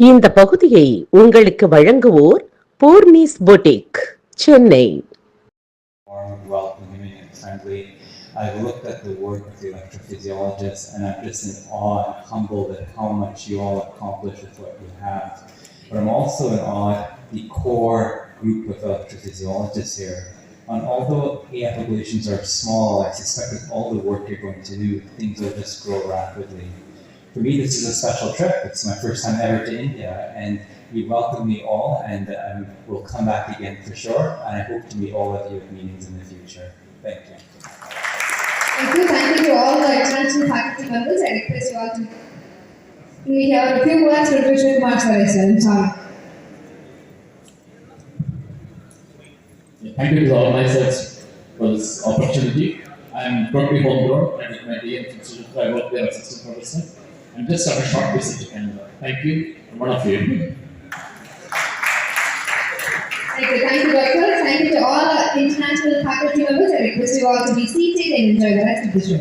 இந்த பகுதியை உங்களுக்கு வழங்குவோர் Poorni's boutique, Chennai. Welcoming and friendly. I've looked at the work of the electrophysiologists and I'm just in awe and humbled at how much you all accomplish with what you have. But I'm also in awe at the core group of electrophysiologists here. And although AF ablations are small, I suspect with all the work you're going to do, things will just grow rapidly. For me, this is a special trip. It's my first time ever to India, and we welcome you all, and we'll come back again for sure. And I hope to meet all of you at meetings in the future. Thank you. Thank you. Thank you to all the international faculty members. I request you all to we have a few words for Vishnu Kumar sir. Sorry. Thank you to the organizers for this opportunity. I am totally homegrown. I did my DA Institute. I work there as assistant professor. I'm just on a short visit to Canada. Thank you. I'm one of you. Thank you, Doctor. Thank you to all international faculty members. I request you all to be seated and enjoy the rest of the show.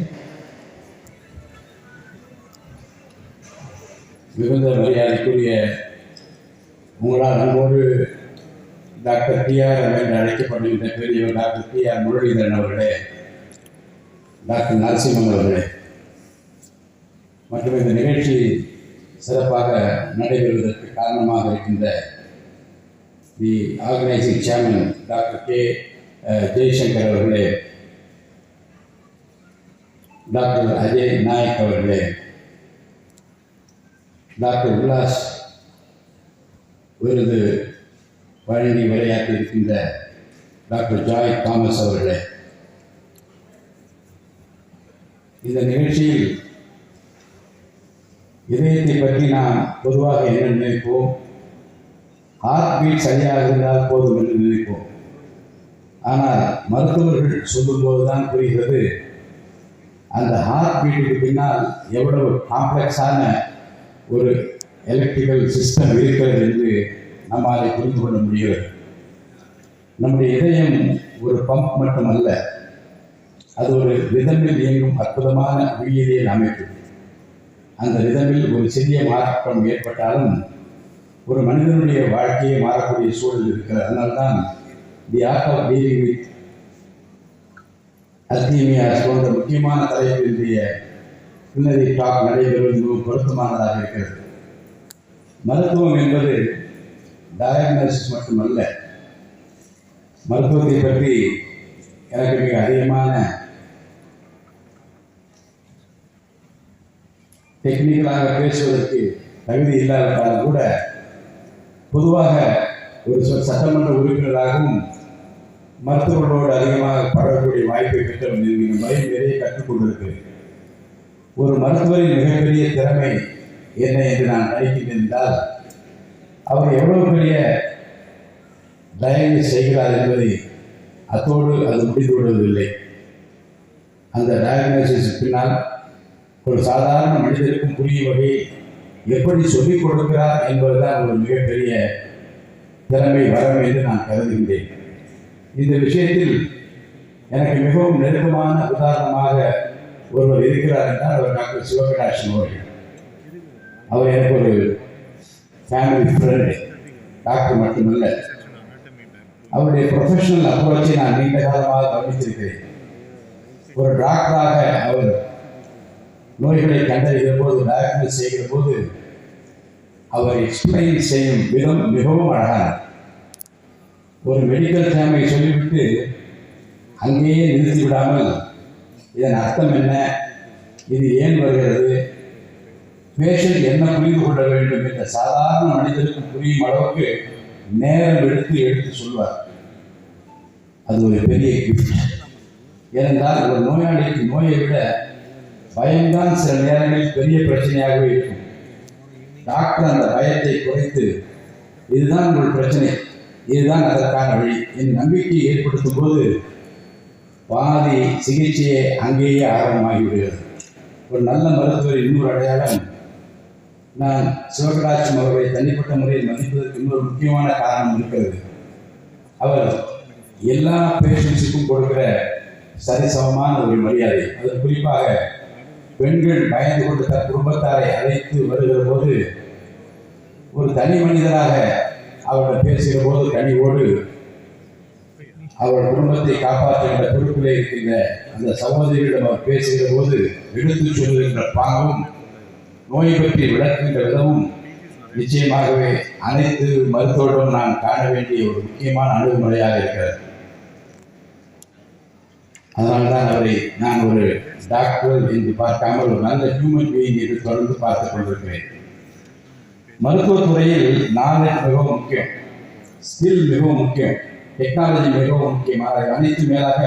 மிகுந்த மரியாதைக்குரிய உங்களால் அன்போடு doctor TR. என்று அழைக்கப்படுகின்ற பெரியவர் doctor TR. Muralidharan அவர்களே, doctor Narasimhan அவர்களே, மற்றும் இந்த நிகழ்ச்சி சிறப்பாக நடைபெறுவதற்கு காரணமாக இருக்கின்ற the organising chairman doctor K. Jaishankar அவர்களே, டாக்டர் அஜய் நாயக் அவர்களே, டாக்டர் உல்லாஸ் விருது வழங்கி விளையாட்டி இருக்கின்ற டாக்டர் ஜாய் தாமஸ் அவர்களே, இந்த நிகழ்ச்சியில் இதயத்தை பற்றி நாம் பொதுவாக என்ன நினைப்போம்? ஹார்ட் பீட் சரியாக இருந்தால் போதும் என்று நினைப்போம். ஆனால் மருத்துவர்கள் சொல்லும்போது தான் புரிகிறது அந்த ஹார்ட் பீட்டுக்கு பின்னால் எவ்வளவு காம்ப்ளெக்ஸான ஒரு எலக்ட்ரிக்கல் சிஸ்டம் இருக்கிறது என்று நம்மால் புரிந்து கொள்ள முடிகிறது. நம்முடைய இதயம் ஒரு பம்ப் மட்டுமல்ல, அது ஒரு ரிதமில் இயங்கும் அற்புதமான உயிரியல் அமைப்பு. அந்த ரிதமில் ஒரு சிறிய மாற்றம் ஏற்பட்டாலும் ஒரு மனிதனுடைய வாழ்க்கையை மாறக்கூடிய சூழல் இருக்கிறது. அதனால்தான் the art of dealing with அல்தீமியாஸ் போன்ற முக்கியமான தலைவர்களுடைய பின்னணி டாக் நடைபெறுவது மிகவும் பொருத்தமானதாக இருக்கிறது. மருத்துவம் என்பது டயக்னோசிஸ் மட்டுமல்ல. மருத்துவத்தை பற்றி எனக்கு மிக அதிகமான டெக்னிக்கலாக பேசுவதற்கு தகுதி இல்லாவிட்டாலும் கூட பொதுவாக ஒரு சட்டமன்ற உறுப்பினராகவும் மருத்துவர்களோடு அதிகமாக பழகக்கூடிய வாய்ப்பை பெற்றவன் இந்த முறை நிறைய கற்றுக்கொண்டிருக்கிறேன். ஒரு மருத்துவரின் மிகப்பெரிய திறமை என்ன என்று நான் நினைக்கிறேன் என்றால், அவர் எவ்வளவு பெரிய டயக்னோஸ் செய்கிறார் என்பதை அத்தோடு அது முடிந்து விடுவதில்லை. அந்த டயக்னோசிஸ் பின்னால் ஒரு சாதாரண மனிதருக்கும் புரியும் வகையை எப்படி சொல்லிக் கொடுக்கிறார் என்பதுதான் ஒரு மிகப்பெரிய திறமை வரம் என்று நான் கருதுகின்றேன். இந்த விஷயத்தில் எனக்கு மிகவும் நெருக்கமான உதாரணமாக ஒருவர் இருக்கிறார் என்றால் அவர் டாக்டர் சிவபிரகாஷன் அவர்கள். அவர் எனக்கு ஒரு ஃபேமிலி ஃப்ரெண்டு, டாக்டர் மட்டுமல்ல. அவருடைய ப்ரொஃபஷனல் அப்ரோச்சை நான் நீண்ட காலமாக கவனித்திருக்கிறேன். ஒரு டாக்டராக அவர் நோய்களை கண்டறிகிற போது, டயக்னோஸ் செய்கிற போது அவர் எக்ஸ்பிளைன் செய்யும் விதம் மிகவும் அழகான. ஒரு மெடிக்கல் டேமை சொல்லிவிட்டு அங்கேயே நிறுத்தி விடாமல் இதன் அர்த்தம் என்ன, இது ஏன் வருகிறது, பேஷண்ட் என்ன புரிந்து கொள்ள வேண்டும் என்ற சாதாரண மனிதருக்கு புரியும் அளவுக்கு நேரம் எடுத்து சொல்வார். அது ஒரு பெரிய கிஃப்ட். ஏனென்றால் ஒரு நோயாளிக்கு நோயை விட பயம்தான் சில நேரங்களில் பெரிய பிரச்சனையாகவே இருக்கும். டாக்டர் அந்த பயத்தை குறைத்து இதுதான் உங்கள் பிரச்சனை, இதுதான் அதற்கான வழி என் நம்பிக்கையை ஏற்படுத்தும் போது பாதி சிகிச்சையை அங்கேயே ஆரம்பமாகிவிடுகிறது. ஒரு நல்ல மருத்துவர் இன்னொரு அடையாளம், நான் சிவபிரகாசம் அவர்களை தனிப்பட்ட முறையில் மதிப்பதற்கு இன்னொரு முக்கியமான காரணம் இருக்கிறது. அவர் எல்லா பேஷண்ட்ஸுக்கும் கொடுக்கிற சரிசமமான ஒரு மரியாதை. அது குறிப்பாக பெண்கள் பயந்து கொண்டு தன் குடும்பத்தாரை அழைத்து வருகிற போது ஒரு தனி மனிதராக அவரிடம் பேசுகிற போது கனிவோடு அவர் குடும்பத்தை காப்பாற்றுகின்ற பொறுப்பில் இருக்கின்ற அந்த சகோதரியிடம் அவர் பேசுகிற போது எடுத்து சொல்லுகின்ற பாங்கும் நோய் பற்றி விளக்குகின்ற விதமும் நிச்சயமாகவே அனைத்து மருத்துவர்களும் நான் காண வேண்டிய ஒரு முக்கியமான அணுகுமுறையாக இருக்கிறது. அதனால்தான் அவரை நான் ஒரு டாக்டர் என்று பார்க்காமல் ஒரு நல்ல ஹியூமன் பீயிங் என்று தொடர்ந்து பார்த்துக் கொண்டிருக்கிறேன். மருத்துவத்துறையில் நாலேஜ் மிகவும் முக்கியம், ஸ்கில் மிகவும் முக்கியம், டெக்னாலஜி மிகவும் முக்கியமாக அனைத்து மேலாக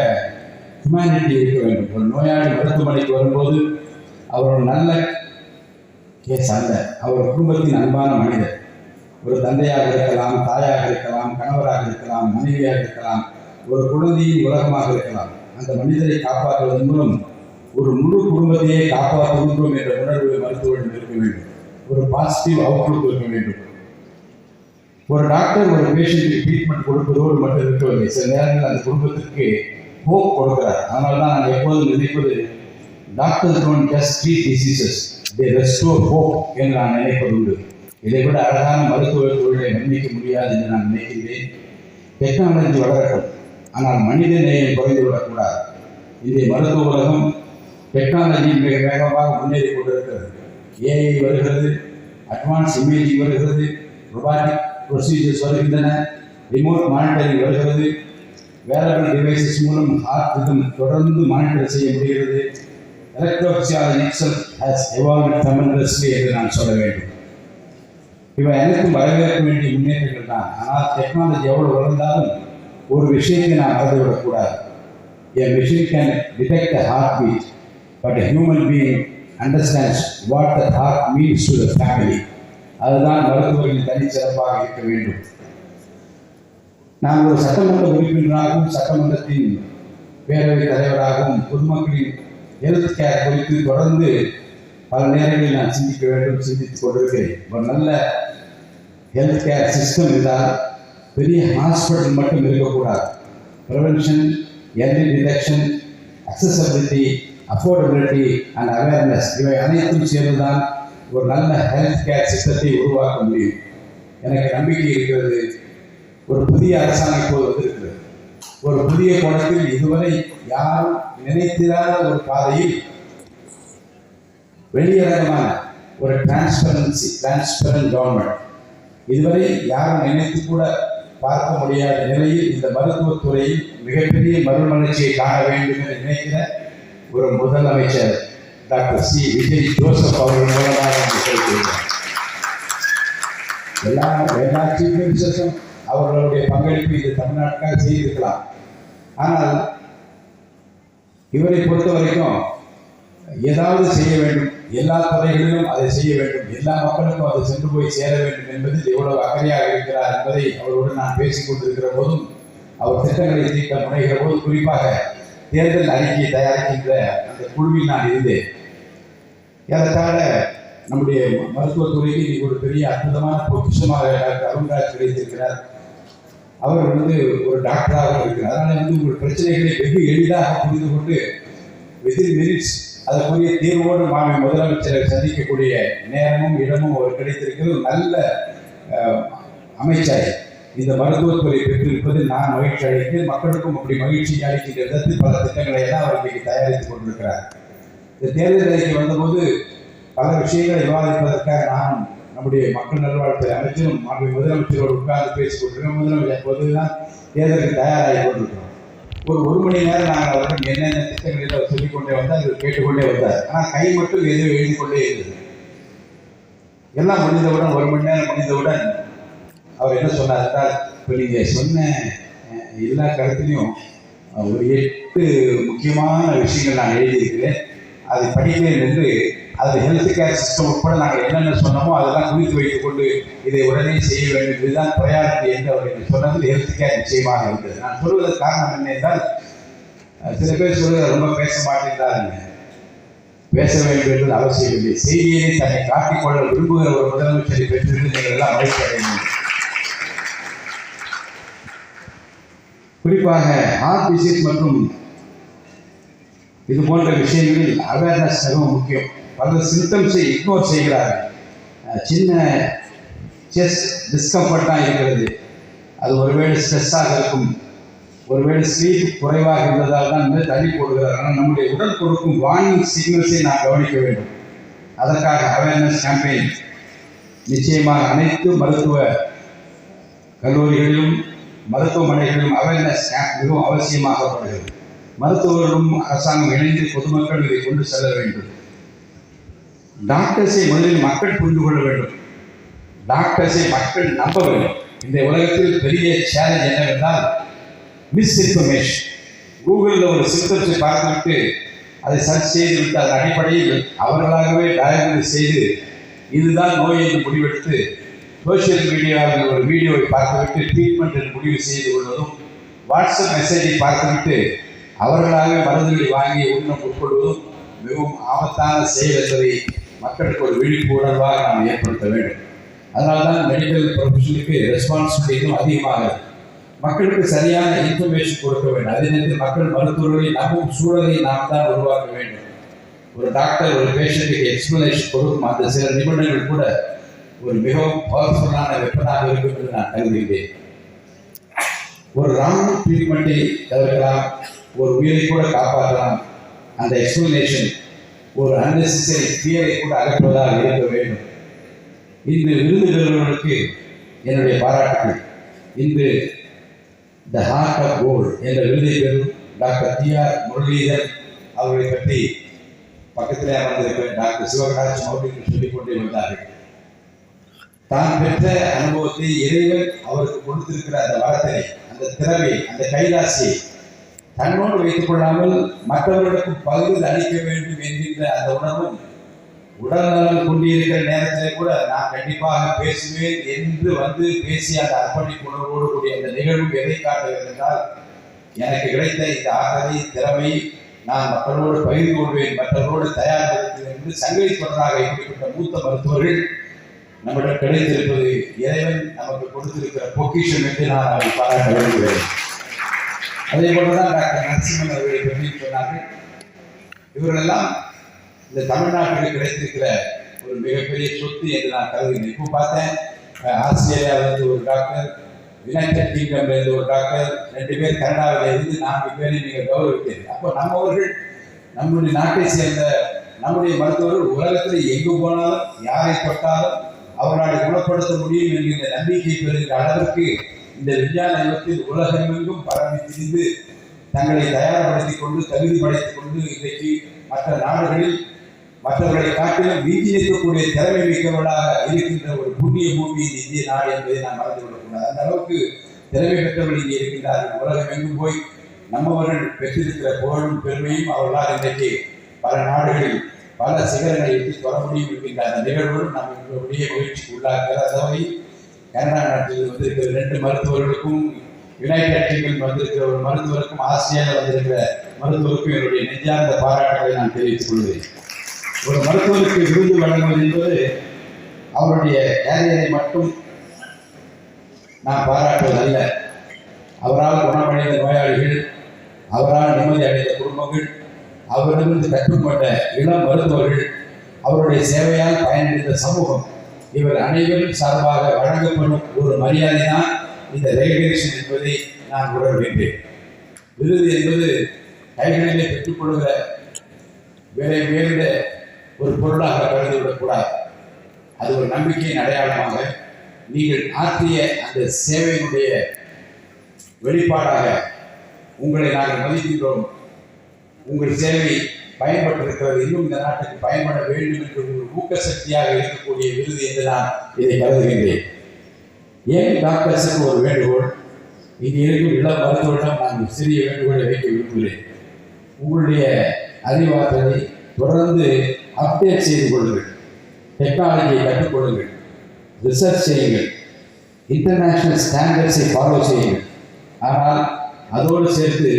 ஹியூமனிட்டி இருக்க வேண்டும். ஒரு நோயாளி மருத்துவமனைக்கு வரும்போது அவர் ஒரு நல்ல கேஸ் அல்ல, அவர் குடும்பத்தின் அன்பான மனிதர். ஒரு தந்தையாக இருக்கலாம், தாயாக இருக்கலாம், கணவராக இருக்கலாம், மனைவியாக இருக்கலாம், ஒரு குழந்தையின் உலகமாக இருக்கலாம். அந்த மனிதரை காப்பாற்றுவதன் மூலம் ஒரு முழு குடும்பத்தையே காப்பாற்றுகின்றோம் என்ற உணர்வு மருத்துவரிடம் இருக்க வேண்டும். ஒரு பாசிட்டிவ் அவுட்லுக் இருக்க வேண்டும். ஒரு டாக்டர் ஒரு பேஷண்ட்டுக்கு ட்ரீட்மெண்ட் கொடுப்பதோடு மட்டும் இருக்கவில்லை, சில நேரங்களில் அந்த குடும்பத்திற்கு ஹோப் கொடுக்கிறார். அதனால தான் நான் எப்போதும் நினைப்பது, doctors don't just treat diseases, they restore hope என்று நான் நினைப்பதுண்டு. இதை விட அழகான மருத்துவ தொழிலை வர்ணிக்க முடியாது என்று நான் நினைக்கின்றேன். டெக்னாலஜி வளரட்டும், ஆனால் மனித நேயம் குறைந்துவிடக்கூடாது. இன்றைய மருத்துவ உலகம் டெக்னாலஜி மிக வேகமாக முன்னேறி கொண்டிருக்கிறது. ஏஐ வருகிறது, அட்வான்ஸ் இமேஜிங் வருகிறது, ரொபாட்டிக் ப்ரொசீஜர்ஸ் வருகின்றன, ரிமோட் மானிட்டரிங் வருகிறது, வேரபிள் டிவைசஸ் மூலம் ஹார்ட் ரிதம் தொடர்ந்து மானிட்டர் செய்ய முடிகிறது. Electrophysiology itself has evolved tremendously என்று நான் சொல்ல வேண்டும். இவை அனைத்தும் வரவேற்க வேண்டிய முன்னேற்றங்கள் தான். ஆனால் டெக்னாலஜி எவ்வளவு வளர்ந்தாலும் ஒரு விஷயத்தை நாம் மறந்துவிடக்கூடாது. A machine can detect a heartbeat, but a human being understands what the heart means to the family. அதுதான் மருத்துவர்களின் தனிச்சிறப்பாக இருக்க வேண்டும். நான் ஒரு சட்டமன்ற உறுப்பினராகவும் சட்டமன்றத்தின் பேரவைத் தலைவராகவும் பொதுமக்களின் ஹெல்த் கேர் குறித்து தொடர்ந்து பல நேரங்களில் நான் சிந்திக்க வேண்டும், சிந்தித்துக் கொண்டிருக்கிறேன். ஒரு நல்ல ஹெல்த் கேர் சிஸ்டம் இருந்தால் பெரிய ஹாஸ்பிட்டல் மட்டும் இருக்கக்கூடாது. Prevention, early detection, accessibility, affordability and awareness இவை அனைத்தும் சேர்ந்துதான் ஒரு நல்ல ஹெல்த் கேர் சிஸ்டத்தை உருவாக்க முடியும். எனக்கு நம்பிக்கை இருக்கிறது. ஒரு புதிய அரசாங்கம் இப்போது வந்திருக்கிறது. ஒரு புதிய கோணத்தில் இதுவரை யாரும் நினைத்திராத ஒரு பாதையில் வெளியரங்கமான ஒரு டிரான்ஸ்பரண்ட் கவர்மெண்ட், இதுவரை யாரும் நினைத்து கூட பார்க்க முடியாத நிலையில் இந்த மருத்துவத்துறையில் மிகப்பெரிய மறுமலர்ச்சியை காண வேண்டும் என்று நினைக்கிற ஒரு முதலமைச்சர் டாக்டர் சி விஜய் ஜோசப் அவர்கள் மூலமாக சொல்லியிருக்கிறார். எல்லா சீஃப் மினிஸ்டர்ஸும் அவர்களுடைய பங்களிப்பு இது தமிழ்நாட்டுக்காக செய்திருக்கலாம். ஆனால் இவரை பொறுத்த வரைக்கும் ஏதாவது செய்ய வேண்டும், எல்லா துறைகளிலும் அதை செய்ய வேண்டும், எல்லா மக்களுக்கும் அதை சென்று போய் சேர வேண்டும் என்பதில் எவ்வளவு அக்கறையாக இருக்கிறார் என்பதை அவருடன் நான் பேசிக் கொண்டிருக்கிற போதும், அவர் திட்டங்களை தீர்க்க முனைகிற போது, குறிப்பாக தேர்தல் அறிக்கையை தயாரிக்கின்ற அந்த குழுவில் நான் இருந்தேன். ஏறத்தாழ நம்முடைய மருத்துவத்துறையில் இன்னைக்கு ஒரு பெரிய அற்புதமான பொக்கிஷமாக டாக்டர் அருண்ராஜ் கிடைத்திருக்கிறார். அவர் ஒரு டாக்டராக இருக்கிறார். அதனால் உங்கள் பிரச்சனைகளை வெகு எளிதாக புரிந்து கொண்டு வித்தின் மினிட்ஸ் அதற்குரிய தீர்வோடு மாநில முதலமைச்சரை சந்திக்கக்கூடிய நேரமும் இடமும் அவர் கிடைத்திருக்கிறது. நல்ல அமைச்சர் இந்த மருத்துவத்துறை பெற்றிருப்பதில் நான் மகிழ்ச்சி அளிக்கிறேன். மக்களுக்கும் அப்படி மகிழ்ச்சி அளிக்கின்ற விதத்தில் பல திட்டங்களை எல்லாம் அவர் இன்றைக்கு தயாரித்துக் கொண்டிருக்கிறார். இந்த தேர்தல் அறிக்கை வந்தபோது பல விஷயங்களை விவாதிப்பதற்காக நான் நம்முடைய மக்கள் நல்வாழ்வுத்துறை அமைச்சரும் மாநில முதலமைச்சரோடு உட்கார்ந்து பேசிக் கொண்டிருக்கிறோம். முதலமைச்சர் அப்போதுதான் தேர்தலுக்கு தயாராகி கொண்டிருக்கிறோம். ஒரு மணி நேரம் நாங்கள் அவர்கள் என்னென்ன திட்டங்களில் அவர் சொல்லிக்கொண்டே வந்தால் அவர் கேட்டுக்கொண்டே வந்தார். ஆனால் கை மட்டும் எதுவும் எழுதி கொண்டே இருந்தது. எல்லாம் முடிந்தவுடன், ஒரு மணி நேரம் முடிந்தவுடன் அவர் என்ன சொன்னார் என்றால், இப்போ நீங்கள் சொன்ன எல்லா கருத்துலையும் ஒரு 8 முக்கியமான விஷயங்கள் நான் எழுதியிருக்கிறேன், அதை படிக்கிறேன் என்று அது ஹெல்த் கேர் சிஸ்டம் உட்பட நாங்கள் என்னென்ன சொன்னோமோ அதெல்லாம் குறித்து வைத்துக் கொண்டு இதை உடனே செய்ய வேண்டும், இதுதான் ப்ரையாரிட்டி என்று அவர் சொன்னது ஹெல்த் கேர் நிச்சயமாக இருந்தது. நான் சொல்வதற்கு காரணம் என்ன என்றால், சில பேர் சொல்வது ரொம்ப பேச மாட்டேங்கிறாருங்க. பேச வேண்டும் என்பது அவசியம் இல்லை. செய்தியை தன்னை காட்டிக்கொள்ள விரும்புகிற ஒரு முதலமைச்சரை பெற்றிருந்து நீங்கள் எல்லாம் மகிழ்ச்சி அடையும். குறிப்பாக ஹார்ட் டிசீஸ் மற்றும் இது போன்ற விஷயங்களில் அவேர்னஸ் மிகவும் முக்கியம். பல சிம்டம்ஸை இக்னோர் செய்கிறார்கள். சின்ன செஸ்ட் டிஸ்கம்ஃபர்ட்டாக இருக்கிறது. அது ஒருவேளை ஸ்ட்ரெஸ்ஸாக இருக்கும், ஒருவேளை ஸ்லீப் குறைவாக இருந்ததால் தான் வந்து தள்ளி போடுகிறார். ஆனால் நம்முடைய உடல் கொடுக்கும் வார்னிங் சிக்னல்ஸை நாம் கவனிக்க வேண்டும். அதற்காக அவேர்னஸ் கேம்பெயின் நிச்சயமாக அனைத்து மருத்துவ கல்லூரிகளிலும் மருத்துவமனைகளிலும் அவேர்னஸ் கேம்ப் மிகவும் அவசியமாகப்படுகிறது. மருத்துவர்களும் அரசாங்கம் இணைந்து பொதுமக்கள் இதை கொண்டு செல்ல வேண்டும். டாக்டர்ஸை முதலில் மக்கள் புரிந்து கொள்ள வேண்டும். டாக்டர்ஸை மக்கள் நம்ப வேண்டும். இந்த உலகத்தில் பெரிய சேலஞ்ச் என்னவென்றால் மிஸ்இன்ஃபர்மேஷன். கூகுளில் ஒரு சிம்டம்ஸை பார்த்துவிட்டு அதை சர்ச் செய்துவிட்டு அதன் அடிப்படையில் அவர்களாகவே டயக்னோஸ் செய்து இதுதான் நோய் என்று முடிவெடுத்து சோசியல் மீடியாவில் ஒரு வீடியோவை பார்த்துவிட்டு ட்ரீட்மெண்ட் என்று முடிவு செய்து கொள்வதும், வாட்ஸ்அப் மெசேஜை பார்த்துவிட்டு அவர்களாகவே மருந்துகளை வாங்கி உட்கொள்வதும் மிகவும் ஆபத்தான செயல் என்பதை மக்களுக்கு ஒரு விழிப்புணர்வாக நாம் ஏற்படுத்த வேண்டும். அதனால தான் மெடிக்கல் ப்ரொஃபஷனுக்கு ரெஸ்பான்சிபிலிட்டியும் அதிகமாக மக்களுக்கு சரியான இன்ஃபர்மேஷன் கொடுக்க வேண்டும். அதே நேரத்தில் மக்கள் மருத்துவர்களை நம்பும் சூழலை நாம் தான் உருவாக்க வேண்டும். ஒரு டாக்டர் ஒரு பேஷண்ட்டுக்கு எக்ஸ்பிளனேஷன் கொடுக்கும் அந்த சில நிபுணர்கள் கூட ஒரு மிகவும் பவர்ஃபுல்லான வெப்பனாக இருக்கும் என்று நான் கருதுகிறேன். ஒரு ராங் ட்ரீட்மெண்ட்டை தவிர்க்கலாம், ஒரு உயிரை கூட காப்பாற்றலாம். அந்த எக்ஸ்பிளனேஷன் ஒரு அன்னெசரி ஃபியரை கூட அகற்றுவதாக இருக்க வேண்டும். இன்று விருது பெறுபவர்களுக்கு என்னுடைய பாராட்டுகள். இன்று த ஹார்ட் ஆஃப் கோல்டு என்ற விருதை பெறும் டாக்டர் T.R. முரளிதரன் அவர்களை பற்றி பக்கத்திலே அமர்ந்திருக்கிற டாக்டர் சிவகராஜ் மௌலிக்கு சொல்லிக் கொண்டே வந்தார்கள். தான் பெற்ற அனுபவத்தை இறைவன் அவருக்கு கொடுத்திருக்கிற அந்த வரத்தினை, அந்த திறமை, அந்த கைலாசியை தன்னோடு வைத்துக் கொள்ளாமல் மற்றவர்களுக்கும் பகிர்ந்து அளிக்க வேண்டும் என்கின்ற அந்த உணர்வும், உடல்நலம் கொண்டிருக்கிற நேரத்திலே கூட நான் கண்டிப்பாக பேசுவேன் என்று வந்து பேசிய அந்த அர்ப்பணிப்பு உணர்வோடு கூடிய அந்த நிகழ்வு எதை காட்டுகிறது என்றால், எனக்கு கிடைத்த இந்த ஆற்றலை, திறமை நான் மக்களோடு பகிர்ந்து கொள்வேன், மற்றவர்களோடு தயார்படுத்துவேன் என்று சங்கிலி தொடராக இப்படிப்பட்ட மூத்த மருத்துவர்கள் நம்மிடம் கிடைத்திருப்பது இறைவன் நமக்கு கொடுத்திருக்கிற பொக்கிஷம் என்று நான் அதை பாராட்ட விரும்புகிறேன். அதே போலதான் டாக்டர் நரசிம்மன் அவர்களை பற்றி சொன்னார்கள். இவர்களெல்லாம் இந்த தமிழ்நாட்டில் கிடைத்திருக்கிற ஒரு மிகப்பெரிய சொத்து என்று நான் கருதுகிறேன். இப்போ பார்த்தேன், ஆஸ்திரேலியாவிலிருந்து ஒரு டாக்டர், யுனைடெட் கிங்டம்ல இருந்து ஒரு டாக்டர், 2 பேர் கனடாவில் இருந்து 4 பேரை நீங்கள் கௌரவித்தீர்கள். அப்போ நம்மவர்கள், நம்முடைய நாட்டை சேர்ந்த நம்முடைய மருத்துவர்கள் உலகத்தில் எங்கு போனாலும் யாரை தொட்டாலும் அவர்களை குணப்படுத்த முடியும் என்கிற நம்பிக்கை பெறுகிற அளவிற்கு இந்த விஞ்ஞான யுகத்தில் உலகமெங்கும் பரவி திரிந்து தங்களை தயார்படுத்திக் கொண்டு தகுதி படைத்துக் கொண்டு இன்றைக்கு மற்ற நாடுகளில் மற்றவர்களை காட்டிலும் வீதி நிற்கக்கூடிய திறமை மிக்கவர்களாக இருக்கின்ற ஒரு புண்ணிய பூமி இந்திய நாடு என்பதை நாம் மறந்து கொள்ளக்கூடாது. அந்த அளவுக்கு திறமை பெற்றவர்கள் இங்கே இருக்கின்றார்கள். உலகம் எங்கும் போய் நம்மவர்கள் பெற்றிருக்கிற புகழும் பெருமையும் அவர்களால் இன்றைக்கு பல நாடுகளில் பல சிகரங்களை எட்டி தொட முடியும் என்கின்ற அந்த நிகழ்வுடன் நாம் எங்களுடைய முயற்சிக்கு உள்ளாகிற அதாவது கனடா நாட்டில் வந்திருக்கிற 2 மருத்துவர்களுக்கும், யுனைடெட் கிங்டம் வந்திருக்கிற ஒரு மருத்துவருக்கும், ஆஸ்திரேலியாவில் வந்திருக்கிற மருத்துவருக்கும் என்னுடைய நெஞ்சார்ந்த பாராட்டுகளை நான் தெரிவித்துக் கொள்கிறேன். ஒரு மருத்துவருக்கு விருது வழங்குவது என்பது அவருடைய கேரியரை மட்டும் நான் பாராட்டுவதல்ல. அவரால் குணமடைந்த நோயாளிகள், அவரால் நிம்மதி அடைந்த குடும்பங்கள், அவரிடமிருந்து கற்றுக்கொண்ட இளம் மருத்துவர்கள், அவருடைய சேவையால் பயனடைந்த சமூகம், இவர் அனைவரும் சார்பாக வழங்கப்படும் ஒரு மரியாதை தான் இந்த ரெகக்னிஷன் என்பதை நான் உணர்கின்றேன். விருது என்பது கைகளிலே பெற்றுக்கொள்கிற விலை உயர்ந்த ஒரு பொருளாக கருதிவிடக்கூடாது. அது ஒரு நம்பிக்கையின் அடையாளமாக நீங்கள் ஆற்றிய அந்த சேவையினுடைய வெளிப்பாடாக உங்களை நாங்கள் மதிக்கின்றோம். உங்கள் சேவை பயன்பட்டிருக்கிறது, இன்னும் இந்த நாட்டுக்கு பயன்பட வேண்டும் என்று ஒரு ஊக்க சக்தியாக இருக்கக்கூடிய விருது என்று நான் இதை கருதுகின்றேன். ஏன் டாக்டர்ஸுக்கு ஒரு வேண்டுகோள், இங்கே இருக்கும் இளம் மருத்துவரிடம் நான் சிறிய வேண்டுகோளை வைக்க விரும்புகிறேன். உங்களுடைய அறிவாற்றலை தொடர்ந்து அப்டேட் செய்து கொள்ளுங்கள், டெக்னாலஜியை கற்றுக்கொள்ளுங்கள், ரிசர்ச் செய்யுங்கள், இன்டர்நேஷனல் ஸ்டாண்டர்ட்ஸை ஃபாலோ செய்யுங்கள். ஆனால் அதோடு சேர்த்து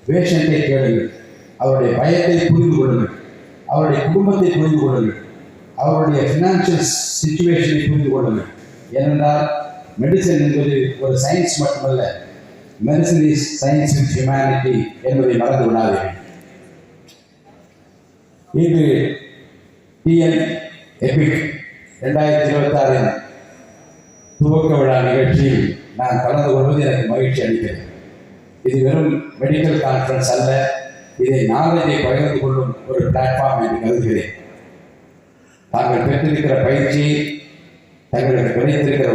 பேஷண்ட்டை கேளுங்கள், அவருடைய பயத்தை புரிந்து கொள்ளுங்கள், அவருடைய குடும்பத்தை புரிந்து கொள்ளுங்கள், அவருடைய ஃபினான்ஷியல் சிச்சுவேஷனை புரிந்து கொள்ளுங்கள். ஏனென்றால் மெடிசன் என்பது ஒரு சயின்ஸ் மட்டுமல்ல, medicine is science with humanity என்பதை மறந்து விடாதீர்கள். இன்று டிஎன் எபிக் 2026 துவக்க விழா நிகழ்ச்சியில் நான் கலந்து கொள்வது எனக்கு மகிழ்ச்சி அளிக்கிறது. இது வெறும் மெடிக்கல் கான்ஃபரன்ஸ் அல்ல, இதை நாலேஜை பகிர்ந்து கொள்ளும் ஒரு பிளாட்ஃபார்ம் என்று கருதுகிறேன். தாங்கள் பெற்றிருக்கிற பயிற்சியை, தங்களுக்கு கிடைத்திருக்கிற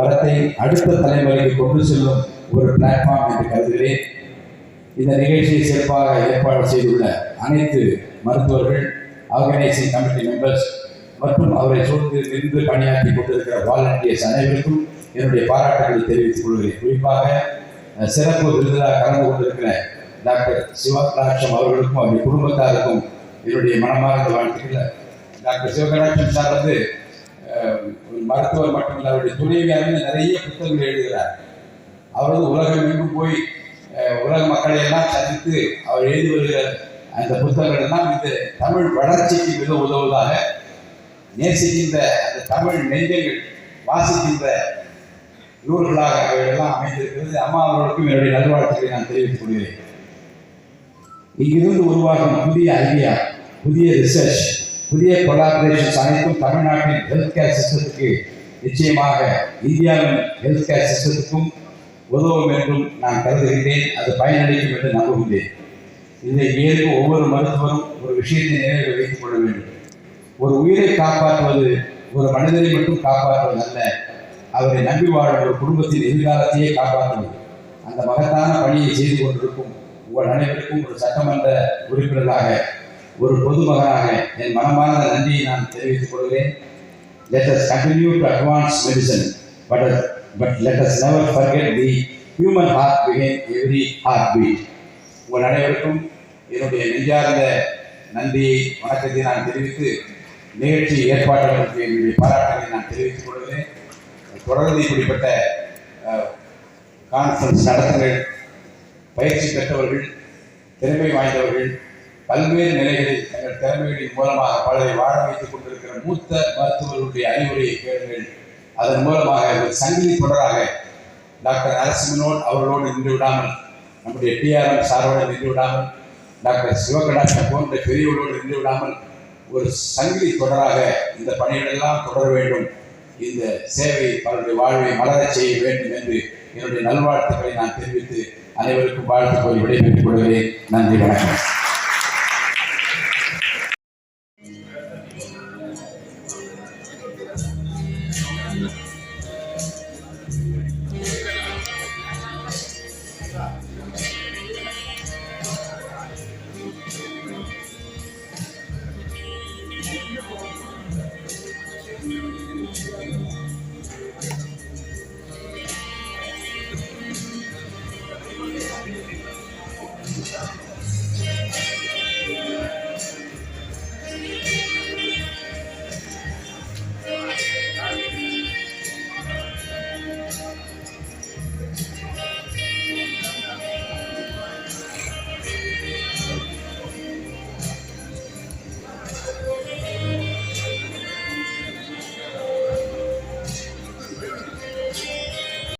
வரத்தை அடுத்த தலைமுறைக்கு கொண்டு செல்லும் ஒரு பிளாட்ஃபார்ம் என்று கருதுகிறேன். இந்த நிகழ்ச்சியை சிறப்பாக ஏற்பாடு செய்துள்ள அனைத்து மருத்துவர்கள், ஆர்கனைசிங் கமிட்டி மெம்பர்ஸ் மற்றும் அவரை சூழ்ந்து நின்று பணியாற்றி கொண்டிருக்கிற வாலண்டியர்ஸ் அனைவருக்கும் என்னுடைய பாராட்டுகளை தெரிவித்துக் கொள்கிறேன். குறிப்பாக சிறப்பு விருதாக கலந்து கொண்டிருக்கிற டாக்டர் சிவகடாட்சம் அவர்களுக்கும் அவருடைய குடும்பத்தாருக்கும் என்னுடைய மனமார்ந்த வாழ்த்துக்கள். டாக்டர் சிவகடாட்சம் சார் வந்து மருத்துவர் மட்டுமல்ல, அவருடைய துணைவியாருமே நிறைய புத்தகங்கள் எழுதுகிறார். அவர் வந்து உலகம் எங்கும் போய் உலக மக்களை எல்லாம் சந்தித்து அவர் எழுதி வருகிற அந்த புத்தகங்கள் எல்லாம் இந்த தமிழ் வளர்ச்சிக்கு மிக உதவுவதாக, நேசிக்கின்ற அந்த தமிழ் நெஞ்சங்கள் வாசிக்கின்ற நூல்களாக அவையெல்லாம் அமைந்திருக்கிறது. அம்மா அவர்களுக்கும் என்னுடைய நல்வாழ்த்துக்களை நான் தெரிவித்துக் கொள்கிறேன். இங்கிருந்து உருவாகும் புதிய ஐடியா, புதிய ரிசர்ச், புதிய கொலாபரேஷன்ஸ் அனைத்தும் தமிழ்நாட்டின் ஹெல்த் கேர் சிஸ்டத்துக்கு நிச்சயமாக இந்தியாவின் ஹெல்த் கேர் சிஸ்டத்துக்கும் உதவும் என்றும் நான் கருதுகின்றேன். அது பயனளிக்கும் என்று நம்புகின்றேன். இதை ஏற்க ஒவ்வொரு மருத்துவரும் ஒரு விஷயத்தை நினைவில் வைத்துக் கொள்ள வேண்டும். ஒரு உயிரை காப்பாற்றுவது ஒரு மனிதனை மட்டும் காப்பாற்றுவது அல்ல, அவரை நம்பி வாழும் ஒரு குடும்பத்தின் எதிர்காலத்தையே காப்பாற்றுவது. அந்த மகத்தான பணியை செய்து கொண்டிருக்கும் உங்கள் அனைவருக்கும் ஒரு சட்டமன்ற உறுப்பினராக, ஒரு பொதுமகனாக என் மனமார்ந்த நன்றியை நான் தெரிவித்துக் கொள்கிறேன். Let us continue to advance medicine, but let us never forget the human heart behind every heartbeat. உங்கள் அனைவருக்கும் என்னுடைய நெஞ்சார்ந்த நன்றியை, வணக்கத்தை நான் தெரிவித்து நிகழ்ச்சி ஏற்பாட்டாளர்களுக்கு என்னுடைய பாராட்டுகளை நான் தெரிவித்துக் கொள்கிறேன். தொடர்ந்து இப்படிப்பட்ட கான்ஃபரன்ஸ் நடத்துங்கள். பயிற்சி பெற்றவர்கள், திறமை வாய்ந்தவர்கள், பல்வேறு நிலைகளில் தங்கள் திறமைகளின் மூலமாக பலரை வாழ வைத்துக் கொண்டிருக்கிற மூத்த மருத்துவர்களுடைய அறிவுரையை கேளுங்கள். அதன் மூலமாக ஒரு சங்கிலி தொடராக டாக்டர் நரசிம்மனோடு அவர்களோடு நின்று விடாமல், நம்முடைய டிஆர்எம் சாரோடு நின்று விடாமல், டாக்டர் சிவகடாட்சம் போன்ற பெரியவர்களோடு நின்று விடாமல் ஒரு சங்கிலி தொடராக இந்த பணிகளெல்லாம் தொடர வேண்டும். இந்த சேவை பலருடைய வாழ்வை மலரச் செய்ய வேண்டும் என்று என்னுடைய நல்வாழ்த்துக்களை நான் தெரிவித்து அனைவருக்கும் வாழ்த்து கூறி விடைபெற்றுக் கொள்கிறேன். நன்றி, வணக்கம்.